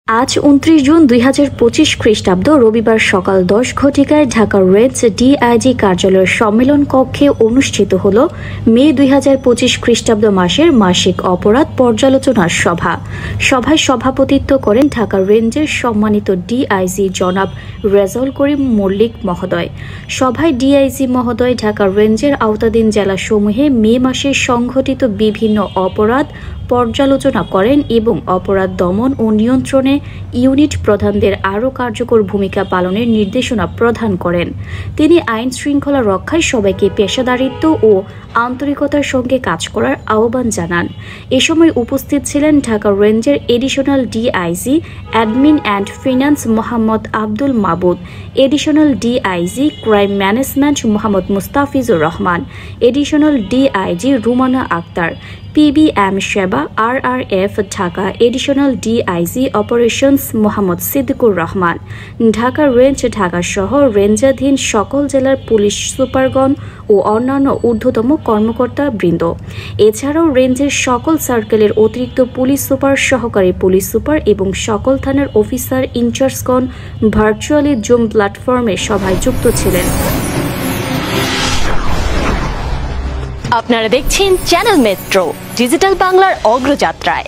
আজ ২৯ জুন ২০২৫ খ্রিস্টাব্দ রবিবার সকাল ১০ ঘটিকায় ঢাকা রেঞ্জ ডিআইজি কার্যালয়ের সম্মেলন কক্ষে অনুষ্ঠিত হল মে ২০২৫ খ্রিস্টাব্দ মাসের মাসিক অপরাধ পর্যালোচনা সভা। সভায় সভাপতিত্ব করেন ঢাকা রেঞ্জের সম্মানিত ডিআইজি জনাব রেজাউল করিম মল্লিক মহোদয়। সভায় ডিআইজি মহোদয় ঢাকা রেঞ্জের আওতাধীন জেলাসমূহে মে মাসে সংঘটিত বিভিন্ন অপরাধ পর্যালোচনা করেন এবং অপরাধ দমন ও নিয়ন্ত্রণে ইউনিট প্রধানদের আরও কার্যকর ভূমিকা পালনের নির্দেশনা প্রদান করেন। তিনি আইন শৃঙ্খলা রক্ষায় সবাইকে পেশাদারিত্ব ও আন্তরিকতার সঙ্গে কাজ করার আহ্বান জানান। এ সময় উপস্থিত ছিলেন ঢাকা রেঞ্জের additional DIG admin and finance Mohammad Abdul Mabud, additional DIG crime management Mohammad Mustafizur Rahman, additional DIG Rumana Akter, PBM সেবা RRF Dhaka, additional DIG operations Mohammad Siddiqur Rahman, Dhaka range Dhaka শহর রেঞ্জাধীন সকল জেলার পুলিশ সুপারগণ ও অন্যান্য ঊর্ধ্বতম কর্মকর্তা বৃন্দ। এছাড়াও রেঞ্জের সকল সার্কেলের অতিরিক্ত পুলিশ সুপার, সহকারী পুলিশ সুপার এবং সকল থানার অফিসার ইনচার্জগণ ভার্চুয়ালি জুম প্ল্যাটফর্মে সভায় যুক্ত ছিলেন। আপনারা দেখছেন চ্যানেল মেট্রো, ডিজিটাল বাংলার অগ্রযাত্রায়।